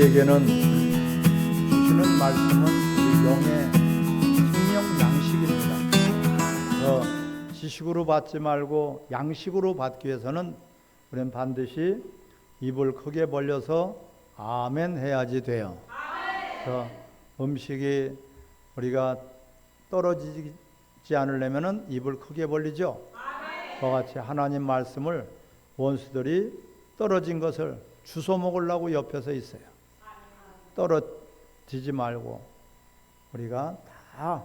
우리에게는 주시는 말씀은 우리 영의 생명 양식입니다. 지식으로 받지 말고 양식으로 받기 위해서는 우리는 반드시 입을 크게 벌려서 아멘 해야지 돼요. 음식이 우리가 떨어지지 않으려면 입을 크게 벌리죠. 그와 같이 하나님 말씀을 원수들이 떨어진 것을 주워 먹으려고 옆에서 있어요. 떨어지지 말고 우리가 다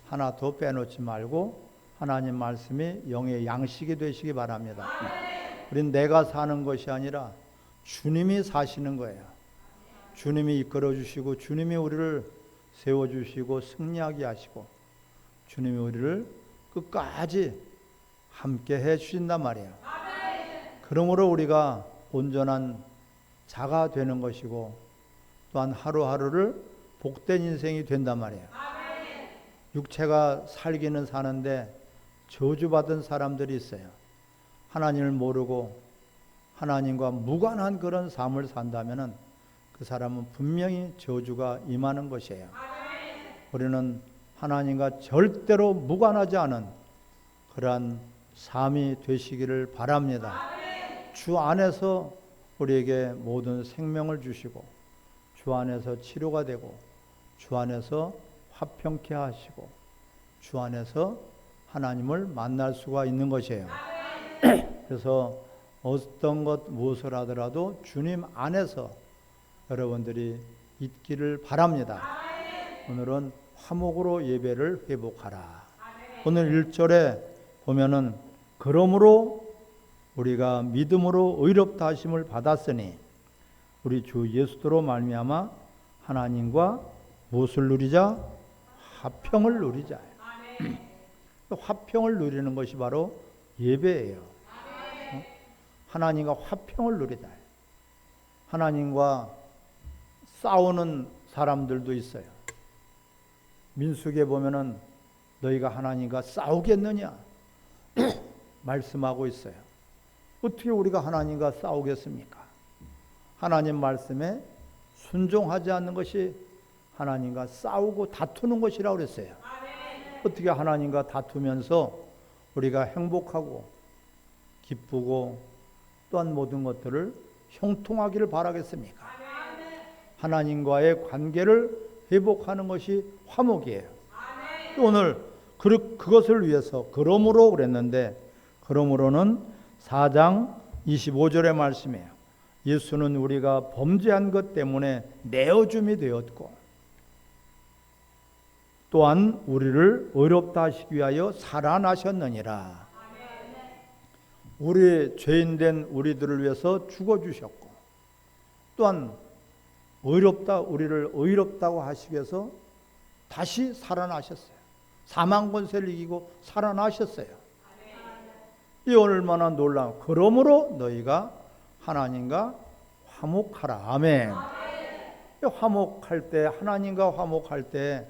하나 더 빼놓지 말고 하나님 말씀이 영의 양식이 되시기 바랍니다. 우린 내가 사는 것이 아니라 주님이 사시는 거예요. 주님이 이끌어 주시고 주님이 우리를 세워주시고 승리하게 하시고 주님이 우리를 끝까지 함께 해 주신단 말이에요. 그러므로 우리가 온전한 자가 되는 것이고 또한 하루하루를 복된 인생이 된단 말이에요. 육체가 살기는 사는데 저주받은 사람들이 있어요. 하나님을 모르고 하나님과 무관한 그런 삶을 산다면 그 사람은 분명히 저주가 임하는 것이에요. 우리는 하나님과 절대로 무관하지 않은 그러한 삶이 되시기를 바랍니다. 주 안에서 우리에게 모든 생명을 주시고 주 안에서 치료가 되고 주 안에서 화평케 하시고 주 안에서 하나님을 만날 수가 있는 것이에요. 그래서 어떤 것 무엇을 하더라도 주님 안에서 여러분들이 있기를 바랍니다. 오늘은 화목으로 예배를 회복하라. 오늘 1절에 보면은 그러므로 우리가 믿음으로 의롭다 하심을 받았으니 우리 주 예수로 말미암아 하나님과 무엇을 누리자? 화평을 누리자. 화평을 누리는 것이 바로 예배예요. 하나님과 화평을 누리자. 하나님과 싸우는 사람들도 있어요. 민수기에 보면은 너희가 하나님과 싸우겠느냐 말씀하고 있어요. 어떻게 우리가 하나님과 싸우겠습니까? 하나님 말씀에 순종하지 않는 것이 하나님과 싸우고 다투는 것이라고 그랬어요. 어떻게 하나님과 다투면서 우리가 행복하고 기쁘고 또한 모든 것들을 형통하기를 바라겠습니까? 하나님과의 관계를 회복하는 것이 화목이에요. 또 오늘 그것을 위해서 그러므로 그랬는데 그러므로는 4장 25절의 말씀이에요. 예수는 우리가 범죄한 것 때문에 내어줌이 되었고 또한 우리를 의롭다 하시기 위하여 살아나셨느니라. 우리 죄인된 우리들을 위해서 죽어주셨고 또한 우리를 의롭다고 하시기 위해서 다시 살아나셨어요. 사망 권세를 이기고 살아나셨어요. 이 얼마나 놀라워. 그러므로 너희가 하나님과 화목하라. 아멘. 화목할 때 하나님과 화목할 때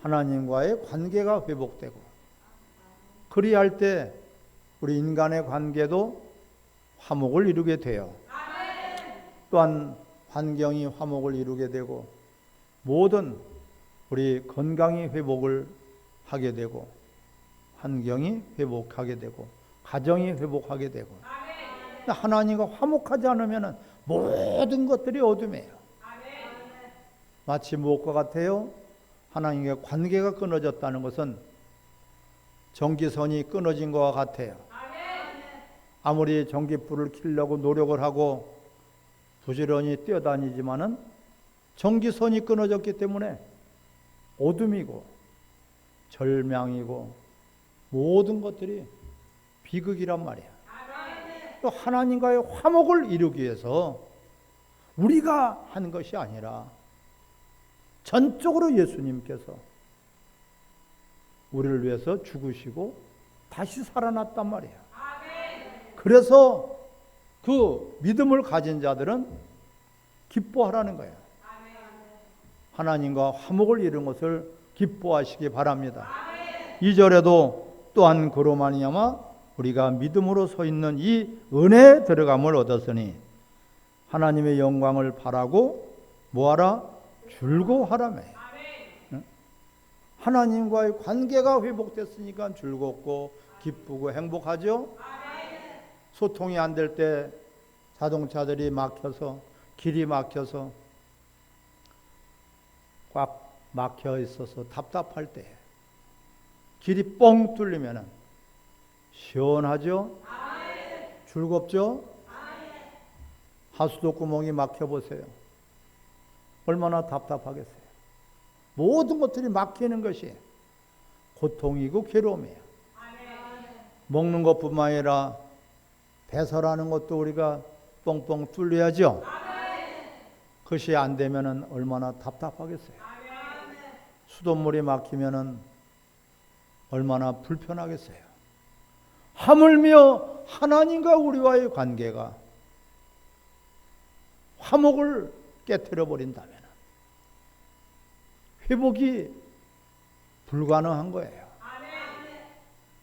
하나님과의 관계가 회복되고 그리할 때 우리 인간의 관계도 화목을 이루게 돼요. 또한 환경이 화목을 이루게 되고 모든 우리 건강이 회복을 하게 되고 환경이 회복하게 되고 가정이 회복하게 되고 하나님과 화목하지 않으면 모든 것들이 어둠이에요. 마치 무엇과 같아요? 하나님과 관계가 끊어졌다는 것은 전기선이 끊어진 것과 같아요. 아무리 전기불을 켜려고 노력을 하고 부지런히 뛰어다니지만은 전기선이 끊어졌기 때문에 어둠이고 절망이고 모든 것들이 비극이란 말이야. 또 하나님과의 화목을 이루기 위해서 우리가 한 것이 아니라 전적으로 예수님께서 우리를 위해서 죽으시고 다시 살아났단 말이야. 그래서 그 믿음을 가진 자들은 기뻐하라는 거예요. 하나님과 화목을 이룬 것을 기뻐하시기 바랍니다. 2절에도 또한 그로 말미암아 우리가 믿음으로 서 있는 이 은혜에 들어감을 얻었으니 하나님의 영광을 바라고 뭐하라? 즐거워하라며. 하나님과의 관계가 회복됐으니까 즐겁고 기쁘고 행복하죠. 소통이 안 될 때 자동차들이 막혀서, 길이 막혀서, 꽉 막혀 있어서 답답할 때 길이 뻥 뚫리면 시원하죠? 즐겁죠? 하수도 구멍이 막혀 보세요. 얼마나 답답하겠어요. 모든 것들이 막히는 것이 고통이고 괴로움이에요. 먹는 것뿐만 아니라 배설하는 것도 우리가 뻥뻥 뚫려야죠. 그것이 안 되면 얼마나 답답하겠어요. 수돗물이 막히면 얼마나 불편하겠어요. 하물며 하나님과 우리와의 관계가 화목을 깨뜨려 버린다면 회복이 불가능한 거예요.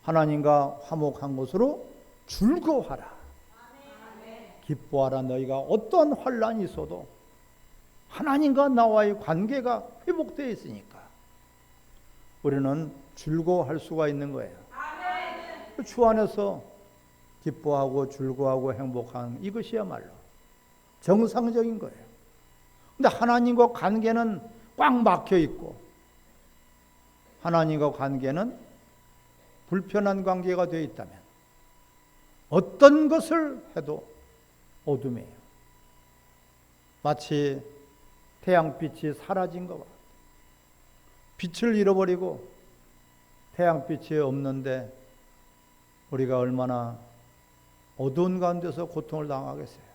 하나님과 화목한 것으로 즐거워하라. 기뻐하라. 너희가 어떤 환난이 있어도 하나님과 나와의 관계가 회복되어 있으니까 우리는 즐거워할 수가 있는 거예요. 주 안에서 기뻐하고 즐거워하고 행복한 이것이야말로 정상적인 거예요. 근데 하나님과 관계는 꽉 막혀 있고 하나님과 관계는 불편한 관계가 되어 있다면 어떤 것을 해도 어둠이에요. 마치 태양빛이 사라진 것 같아요. 빛을 잃어버리고 태양빛이 없는데 우리가 얼마나 어두운 가운데서 고통을 당하겠어요.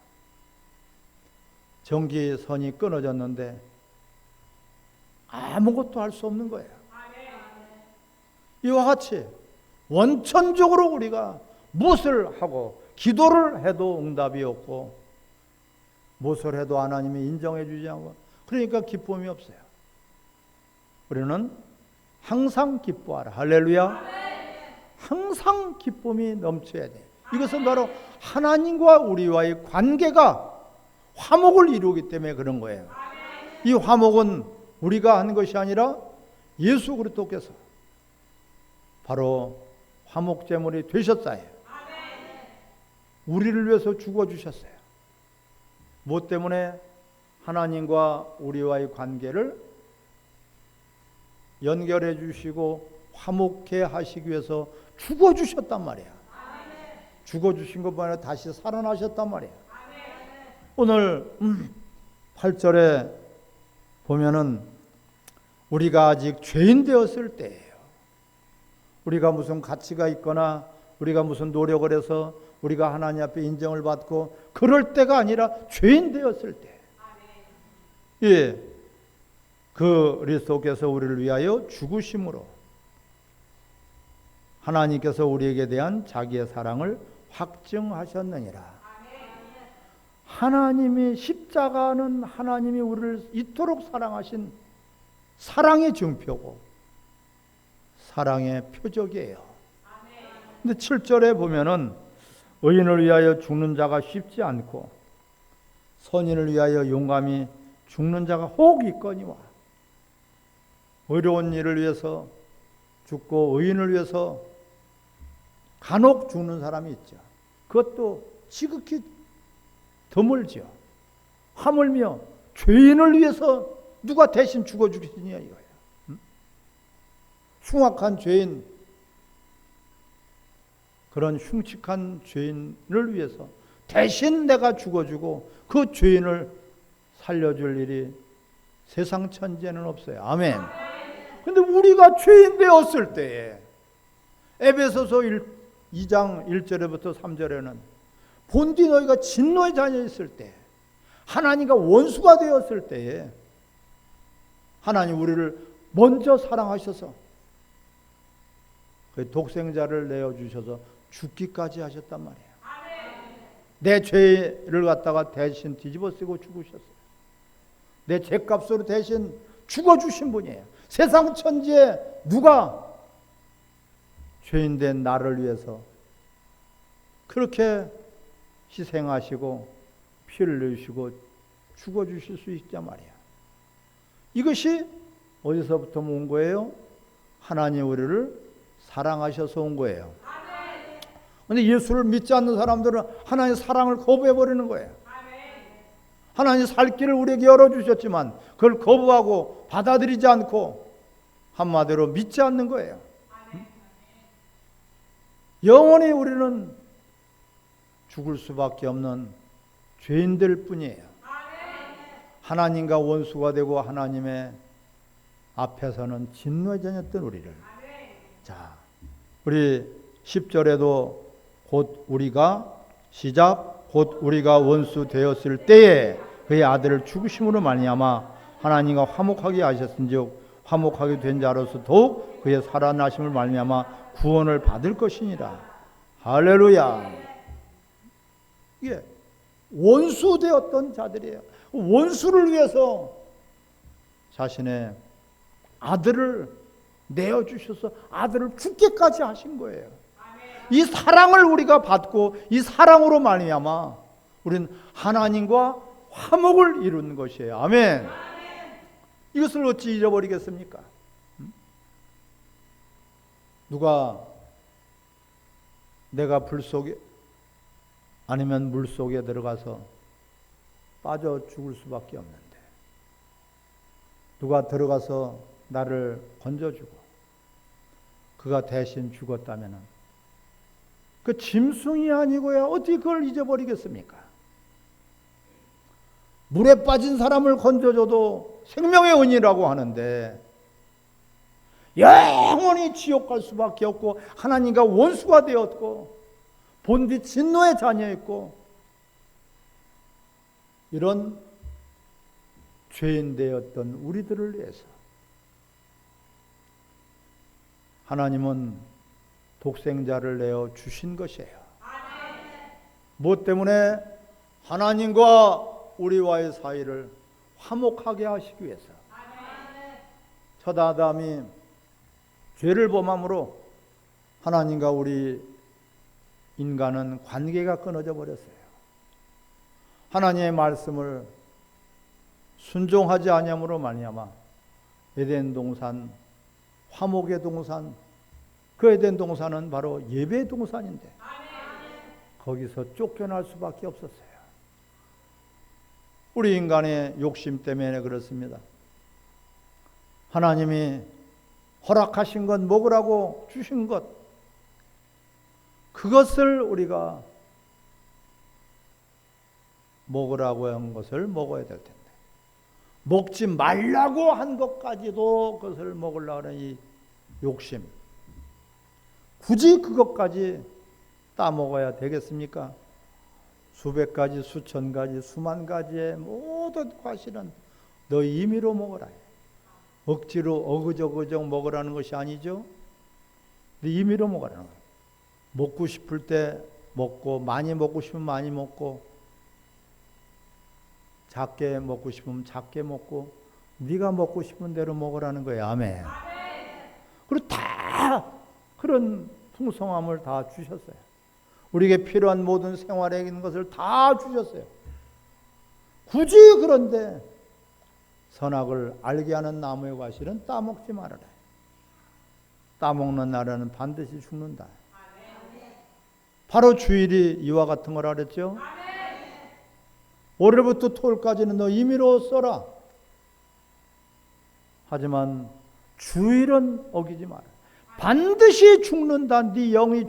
전기선이 끊어졌는데 아무것도 할 수 없는 거예요. 이와 같이 원천적으로 우리가 무엇을 하고 기도를 해도 응답이 없고 무엇을 해도 하나님이 인정해 주지 않고 그러니까 기쁨이 없어요. 우리는 항상 기뻐하라. 할렐루야. 항상 기쁨이 넘쳐야 돼. 이것은 바로 하나님과 우리와의 관계가 화목을 이루기 때문에 그런 거예요. 이 화목은 우리가 한 것이 아니라 예수 그리스도께서 바로 화목제물이 되셨어요. 우리를 위해서 죽어주셨어요. 무엇 때문에? 하나님과 우리와의 관계를 연결해 주시고 화목해 하시기 위해서 죽어주셨단 말이야. 죽어주신 것뿐 아니라 다시 살아나셨단 말이야. 오늘 8절에 보면은 우리가 아직 죄인 되었을 때예요. 우리가 무슨 가치가 있거나 우리가 무슨 노력을 해서 우리가 하나님 앞에 인정을 받고 그럴 때가 아니라 죄인 되었을 때. 예, 그리스도께서 우리를 위하여 죽으심으로 하나님께서 우리에게 대한 자기의 사랑을 확증하셨느니라. 하나님이 십자가는 하나님이 우리를 이토록 사랑하신 사랑의 증표고 사랑의 표적이에요. 근데 7절에 보면은 의인을 위하여 죽는 자가 쉽지 않고 선인을 위하여 용감히 죽는 자가 혹 있거니와. 어려운 일을 위해서 죽고 의인을 위해서 간혹 죽는 사람이 있죠. 그것도 지극히 드물죠. 하물며 죄인을 위해서 누가 대신 죽어주겠느냐 이거예요. 흉악한 죄인, 그런 흉측한 죄인을 위해서 대신 내가 죽어주고 그 죄인을 살려줄 일이 세상 천지에는 없어요. 아멘. 근데 우리가 죄인 되었을 때에 에베소서 2장 1절부터 3절에는 본디 너희가 진노의 자녀였을 때 하나님과 원수가 되었을 때에 하나님 우리를 먼저 사랑하셔서 그 독생자를 내어주셔서 죽기까지 하셨단 말이에요. 내 죄를 갖다가 대신 뒤집어 쓰고 죽으셨어요. 내 죄값으로 대신 죽어주신 분이에요. 세상 천지에 누가 죄인된 나를 위해서 그렇게 희생하시고 피를 내주시고 죽어주실 수 있단 말이야. 이것이 어디서부터 온 거예요? 하나님 우리를 사랑하셔서 온 거예요. 그런데 예수를 믿지 않는 사람들은 하나님의 사랑을 거부해버리는 거예요. 하나님 살 길을 우리에게 열어주셨지만 그걸 거부하고 받아들이지 않고 한마디로 믿지 않는 거예요. 영원히 우리는 죽을 수밖에 없는 죄인들 뿐이에요. 하나님과 원수가 되고 하나님의 앞에서는 진노해졌던 우리를. 자, 우리 10절에도 곧 우리가 시작 곧 우리가 원수 되었을 때에 그의 아들을 죽으심으로 말미암아 하나님과 화목하게 하셨은즉 화목하게 된 자로서 더욱 그의 살아나심을 말미암아 구원을 받을 것이니라. 할렐루야. 이게 원수 되었던 자들이에요. 원수를 위해서 자신의 아들을 내어주셔서 아들을 죽게까지 하신 거예요. 이 사랑을 우리가 받고 이 사랑으로 말미암아 우리는 하나님과 화목을 이루는 것이에요. 아멘. 이것을 어찌 잃어버리겠습니까? 누가 내가 불 속에 아니면 물 속에 들어가서 빠져 죽을 수밖에 없는데 누가 들어가서 나를 건져주고 그가 대신 죽었다면 그 짐승이 아니고야 어떻게 그걸 잊어버리겠습니까? 물에 빠진 사람을 건져줘도 생명의 은이라고 하는데 영원히 지옥 갈 수밖에 없고 하나님과 원수가 되었고 본디 진노의 자녀였고 이런 죄인 되었던 우리들을 위해서 하나님은 독생자를 내어 주신 것이에요. 무엇 때문에? 하나님과 우리와의 사이를 화목하게 하시기 위해서. 첫 아담이 죄를 범함으로 하나님과 우리 인간은 관계가 끊어져 버렸어요. 하나님의 말씀을 순종하지 아니함으로 말미암아 에덴 동산, 화목의 동산, 그 에덴 동산은 바로 예배의 동산인데 거기서 쫓겨날 수밖에 없었어요. 우리 인간의 욕심 때문에 그렇습니다. 하나님이 허락하신 것, 먹으라고 주신 것, 그것을 우리가 먹으라고 한 것을 먹어야 될 텐데 먹지 말라고 한 것까지도 그것을 먹으려고 하는 이 욕심, 굳이 그것까지 따먹어야 되겠습니까? 수백 가지, 수천 가지, 수만 가지의 모든 과실은 너 임의로 먹어라. 억지로 어그저그저 먹으라는 것이 아니죠. 너 임의로 먹으라는 거예요. 먹고 싶을 때 먹고 많이 먹고 싶으면 많이 먹고 작게 먹고 싶으면 작게 먹고 네가 먹고 싶은 대로 먹으라는 거예요. 아멘. 그리고 다 그런 풍성함을 다 주셨어요. 우리에게 필요한 모든 생활에 있는 것을 다 주셨어요. 굳이 그런데 선악을 알게 하는 나무의 과실은 따먹지 말아라. 따먹는 나라는 반드시 죽는다. 바로 주일이 이와 같은 거라 그랬죠. 월요일부터 토요일까지는 너 임의로 써라. 하지만 주일은 어기지 마라. 반드시 죽는다. 네 영이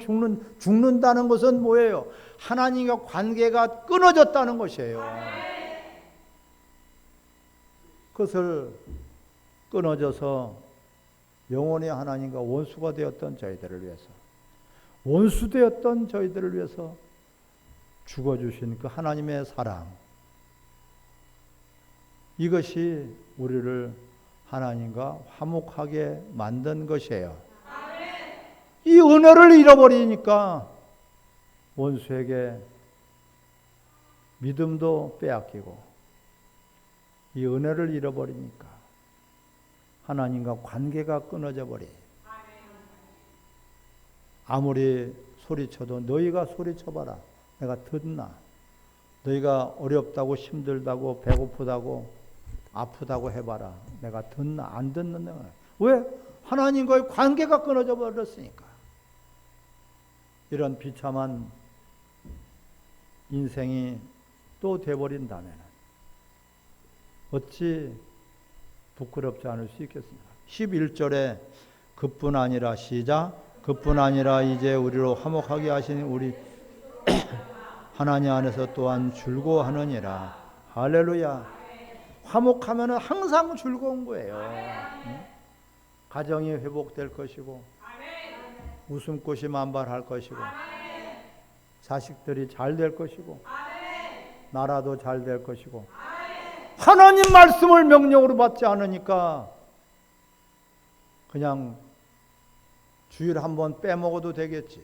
죽는다는 것은 뭐예요? 하나님과 관계가 끊어졌다는 것이에요. 그것을 끊어져서 영원히 하나님과 원수가 되었던 저희들을 위해서, 원수 되었던 저희들을 위해서 죽어주신 그 하나님의 사랑, 이것이 우리를 하나님과 화목하게 만든 것이에요. 이 은혜를 잃어버리니까 원수에게 믿음도 빼앗기고, 이 은혜를 잃어버리니까 하나님과 관계가 끊어져 버리. 아무리 소리쳐도 너희가 소리쳐봐라. 내가 듣나? 너희가 어렵다고 힘들다고 배고프다고 아프다고 해봐라. 내가 듣나 안 듣는다. 왜? 하나님과의 관계가 끊어져 버렸으니까. 이런 비참한 인생이 또 돼버린다면 어찌 부끄럽지 않을 수 있겠습니까? 11절에 그뿐 아니라 시작. 그뿐 아니라 이제 우리로 화목하게 하신 우리 하나님 안에서 또한 즐거워하느니라. 할렐루야. 화목하면 항상 즐거운 거예요. 가정이 회복될 것이고 웃음꽃이 만발할 것이고 자식들이 잘 될 것이고 나라도 잘 될 것이고 하나님 말씀을 명령으로 받지 않으니까 그냥 주일 한번 빼먹어도 되겠지.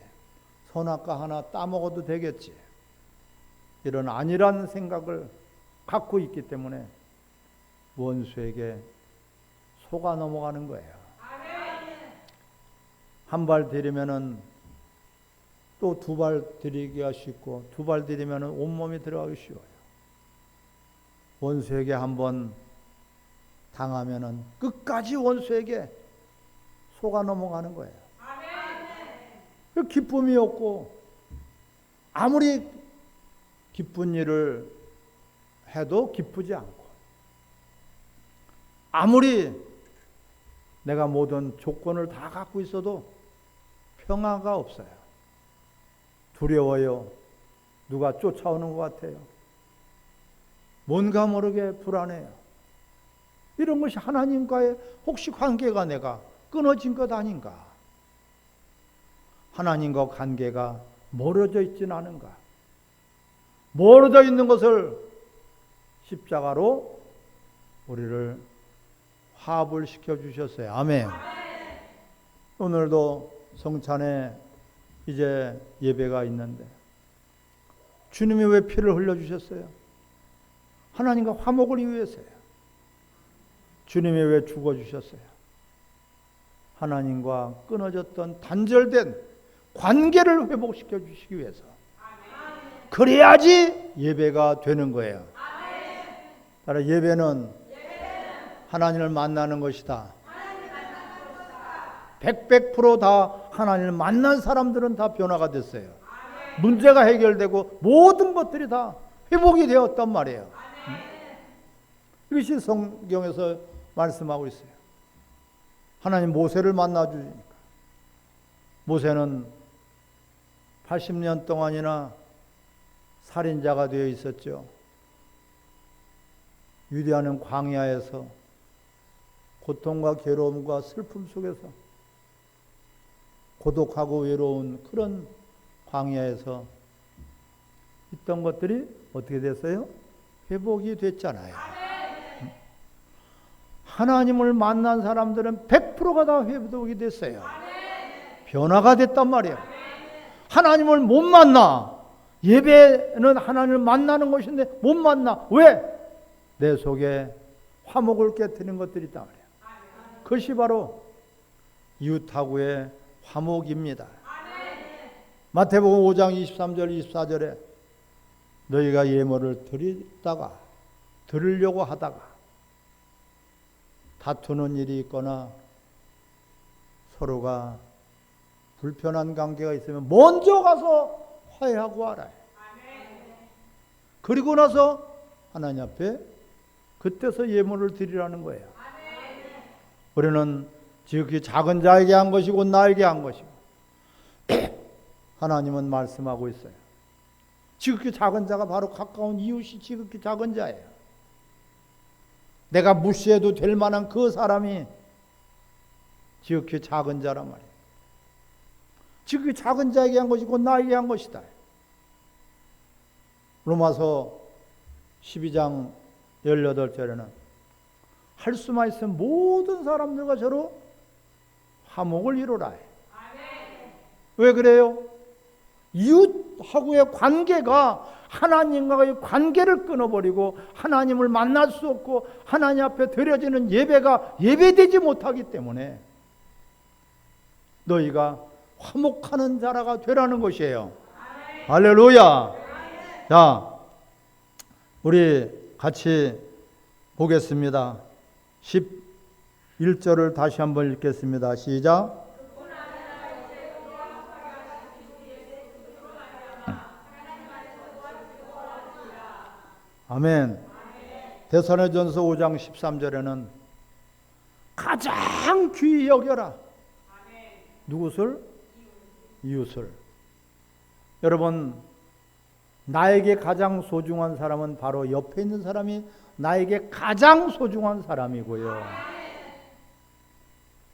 선악과 하나 따먹어도 되겠지. 이런 안일한 생각을 갖고 있기 때문에 원수에게 속아 넘어가는 거예요. 한 발 들이면은 또 두 발 들이기가 쉽고 두 발 들이면은 온몸이 들어가기 쉬워요. 원수에게 한번 당하면은 끝까지 원수에게 속아 넘어가는 거예요. 기쁨이 없고 아무리 기쁜 일을 해도 기쁘지 않고 아무리 내가 모든 조건을 다 갖고 있어도 평화가 없어요. 두려워요. 누가 쫓아오는 것 같아요. 뭔가 모르게 불안해요. 이런 것이 하나님과의 혹시 관계가 내가 끊어진 것 아닌가? 하나님과 관계가 멀어져 있지는 않은가? 멀어져 있는 것을 십자가로 우리를 화합을 시켜주셨어요. 아멘. 오늘도 성찬에 이제 예배가 있는데 주님이 왜 피를 흘려주셨어요? 하나님과 화목을 위해서요. 주님이 왜 죽어주셨어요? 하나님과 끊어졌던 단절된 관계를 회복시켜 주시기 위해서. 그래야지 예배가 되는 거예요. 따라 예배는 하나님을 만나는 것이다. 100% 하나님을 만난 사람들은 다 변화가 됐어요. 문제가 해결되고 모든 것들이 다 회복이 되었단 말이에요. 이것이 성경에서 말씀하고 있어요. 하나님 모세를 만나 주시니까. 모세는 80년 동안이나 살인자가 되어 있었죠. 유대하는 광야에서 고통과 괴로움과 슬픔 속에서 고독하고 외로운 그런 광야에서 있던 것들이 어떻게 됐어요? 회복이 됐잖아요. 하나님을 만난 사람들은 100%가 다 회복이 됐어요. 변화가 됐단 말이에요. 하나님을 못 만나. 예배는 하나님을 만나는 것인데 못 만나. 왜? 내 속에 화목을 깨뜨리는 것들이 있단 말이에요. 그것이 바로 이웃하고의 화목입니다. 마태복음 5장 23절 24절에 너희가 예물을 드리려고 하다가 다투는 일이 있거나 서로가 불편한 관계가 있으면 먼저 가서 화해하고 와라. 그리고 나서 하나님 앞에 그때서 예물을 드리라는 거예요. 우리는 지극히 작은 자에게 한 것이고 나에게 한 것이고 하나님은 말씀하고 있어요. 지극히 작은 자가 바로 가까운 이웃이 지극히 작은 자예요. 내가 무시해도 될 만한 그 사람이 지극히 작은 자란 말이에요. 지극히 작은 자에게 한 것이고 나에게 한 것이다. 로마서 12장 18절에는 할 수만 있으면 모든 사람들과 서로 화목을 이루라. 왜 그래요? 이웃하고의 관계가 하나님과의 관계를 끊어버리고 하나님을 만날 수 없고 하나님 앞에 드려지는 예배가 예배되지 못하기 때문에 너희가 화목하는 자라가 되라는 것이에요. 할렐루야. 자, 우리 같이 보겠습니다. 11절을 다시 한번 읽겠습니다. 시작. 아멘. 데살로니가전서 5장 13절에는 가장 귀히 여겨라. 누구를? 이웃을. 여러분, 나에게 가장 소중한 사람은 바로 옆에 있는 사람이 나에게 가장 소중한 사람이고요.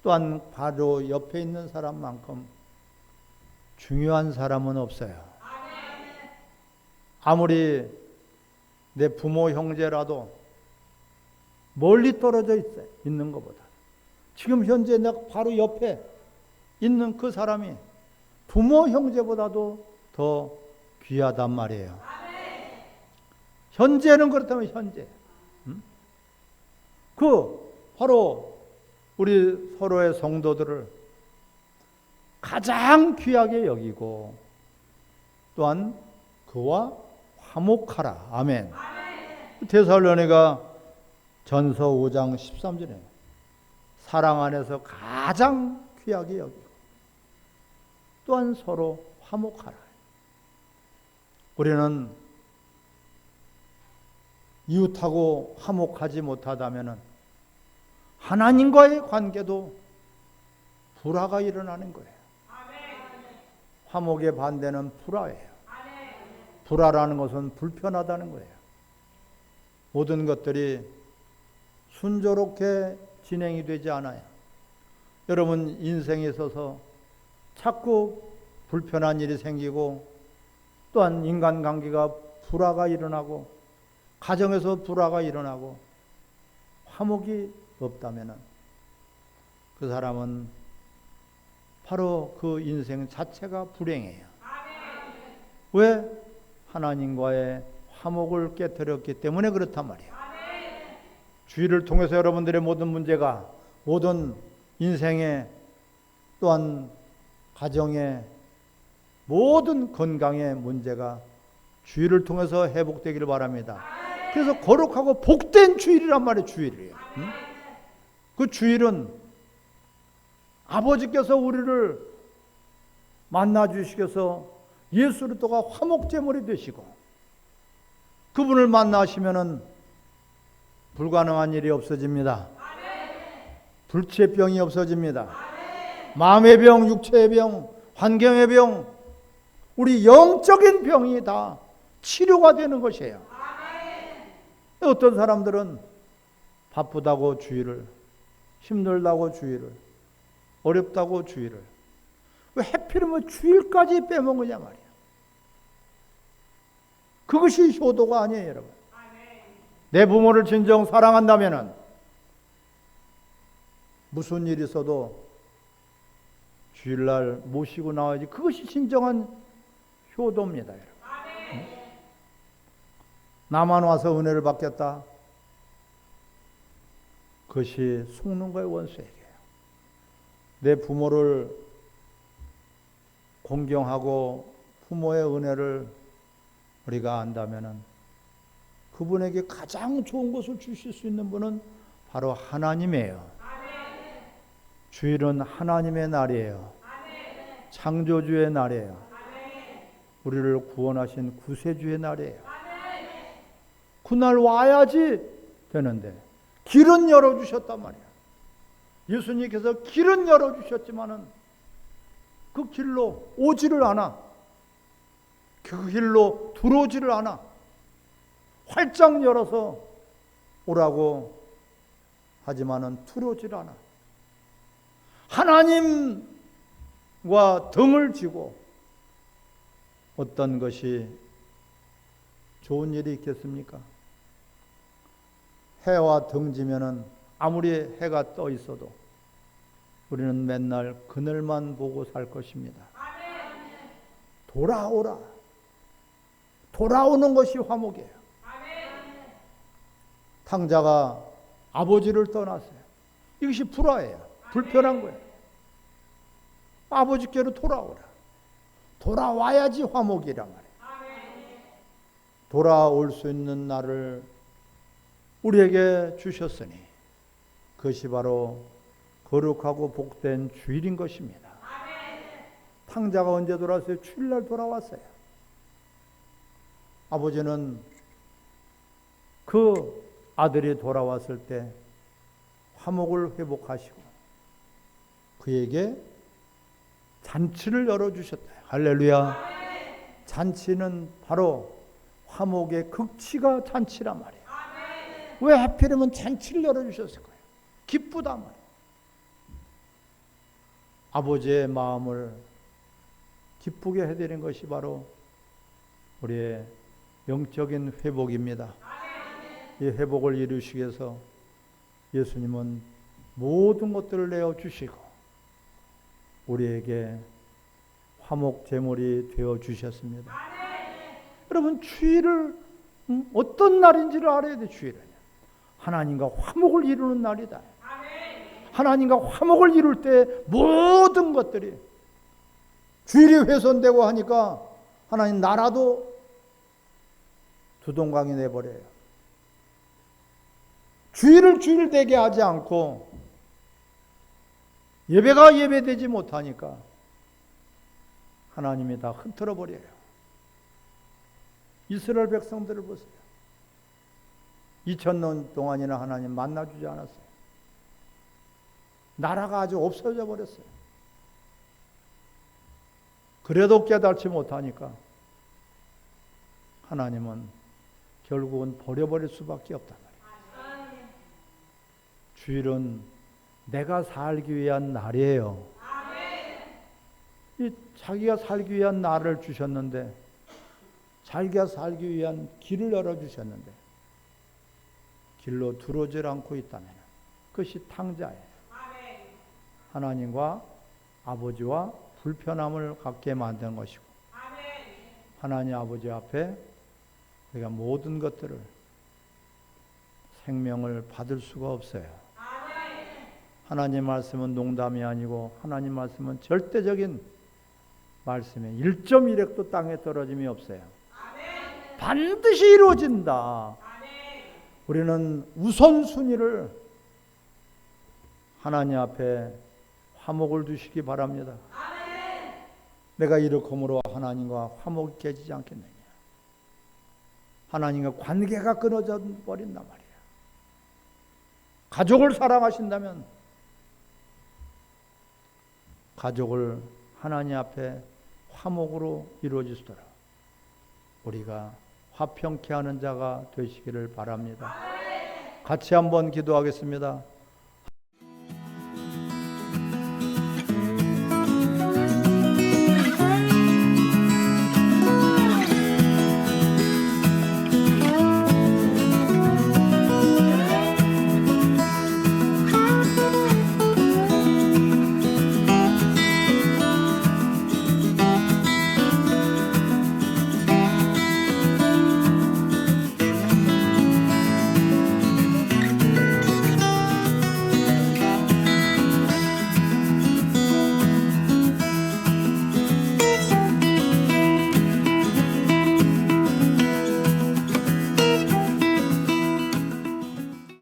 또한 바로 옆에 있는 사람만큼 중요한 사람은 없어요. 아무리 내 부모 형제라도 멀리 떨어져 있는 것보다 지금 현재 내가 바로 옆에 있는 그 사람이 부모 형제보다도 더 귀하단 말이에요. 현재는 그렇다면 현재. 바로 우리 서로의 성도들을 가장 귀하게 여기고 또한 그와 화목하라. 아멘. 데살로니가 전서 5장 13절에 사랑 안에서 가장 귀하게 여기고 또한 서로 화목하라. 우리는 이웃하고 화목하지 못하다면 하나님과의 관계도 불화가 일어나는 거예요. 화목의 반대는 불화예요. 불화라는 것은 불편하다는 거예요. 모든 것들이 순조롭게 진행이 되지 않아요. 여러분 인생에 있어서 자꾸 불편한 일이 생기고 또한 인간관계가 불화가 일어나고 가정에서 불화가 일어나고 화목이 없다면 그 사람은 바로 그 인생 자체가 불행해요. 왜? 하나님과의 화목을 깨뜨렸기 때문에 그렇단 말이에요. 주의를 통해서 여러분들의 모든 문제가 모든 인생의 또한 가정의 모든 건강의 문제가 주의를 통해서 회복되기를 바랍니다. 그래서 거룩하고 복된 주일이란 말이에요. 주일이에요. 그 주일은 아버지께서 우리를 만나 주시셔서 예수 그리스도가 화목제물이 되시고 그분을 만나시면은 불가능한 일이 없어집니다. 불치의 병이 없어집니다. 마음의 병, 육체의 병, 환경의 병, 우리 영적인 병이 다 치료가 되는 것이에요. 어떤 사람들은 바쁘다고 주의를, 힘들다고 주의를, 어렵다고 주의를, 왜 하필이면 주일까지 빼먹느냐 말이야. 그것이 효도가 아니에요, 여러분. 내 부모를 진정 사랑한다면은 무슨 일이 있어도 주일날 모시고 나와야지. 그것이 진정한 효도입니다, 여러분. 나만 와서 은혜를 받겠다. 그것이 속는 거예요, 원수에게. 내 부모를 공경하고 부모의 은혜를 우리가 안다면은 그분에게 가장 좋은 것을 주실 수 있는 분은 바로 하나님이에요. 주일은 하나님의 날이에요. 창조주의 날이에요. 우리를 구원하신 구세주의 날이에요. 그날 와야지 되는데 길은 열어주셨단 말이에요. 예수님께서 길은 열어주셨지만은 그 길로 오지를 않아. 그 길로 들어오지를 않아. 활짝 열어서 오라고 하지만은 들어오질 않아. 하나님과 등을 지고 어떤 것이 좋은 일이 있겠습니까? 해와 등지면은 아무리 해가 떠 있어도 우리는 맨날 그늘만 보고 살 것입니다. 돌아오라. 돌아오는 것이 화목이에요. 탕자가 아버지를 떠났어요. 이것이 불화예요. 불편한 거예요. 아버지께로 돌아오라. 돌아와야지 화목이란 말이에요. 돌아올 수 있는 날을 우리에게 주셨으니 그것이 바로 거룩하고 복된 주일인 것입니다. 탕자가 언제 돌아왔어요? 주일날 돌아왔어요. 아버지는 그 아들이 돌아왔을 때 화목을 회복하시고 그에게 잔치를 열어주셨다. 할렐루야. 잔치는 바로 화목의 극치가 잔치란 말이에요. 왜 하필이면 잔치를 열어주셨을 거예요? 기쁘단 말이에요. 아버지의 마음을 기쁘게 해드린 것이 바로 우리의 영적인 회복입니다. 이 회복을 이루시기 위해서 예수님은 모든 것들을 내어주시고 우리에게 화목 제물이 되어 주셨습니다. 여러분 주일을 어떤 날인지를 알아야 돼. 주일은 하나님과 화목을 이루는 날이다. 하나님과 화목을 이룰 때 모든 것들이 주일이 훼손되고 하니까 하나님 나라도 두동강이 내버려요. 주일을 주일 되게 하지 않고 예배가 예배되지 못하니까 하나님이 다 흔들어 버려요. 이스라엘 백성들을 보세요. 2000년 동안이나 하나님 만나주지 않았어요. 나라가 아주 없어져 버렸어요. 그래도 깨닫지 못하니까 하나님은 결국은 버려버릴 수밖에 없단 말이에요. 주일은 내가 살기 위한 날이에요. 이 자기가 살기 위한 날을 주셨는데 자기가 살기 위한 길을 열어주셨는데 길로 들어오질 않고 있다면 그것이 탕자예요. 하나님과 아버지와 불편함을 갖게 만든 것이고 하나님 아버지 앞에 우리가 모든 것들을 생명을 받을 수가 없어요. 하나님 말씀은 농담이 아니고 하나님 말씀은 절대적인 말씀에 1.1핵도 땅에 떨어짐이 없어요. 반드시 이루어진다. 우리는 우선순위를 하나님 앞에 화목을 두시기 바랍니다. 내가 이렇게므로 하나님과 화목이 깨지지 않겠느냐. 하나님과 관계가 끊어져 버린단 말이에요. 가족을 사랑하신다면 가족을 하나님 앞에 화목으로 이루어지도록 우리가 화평케 하는 자가 되시기를 바랍니다. 같이 한번 기도하겠습니다.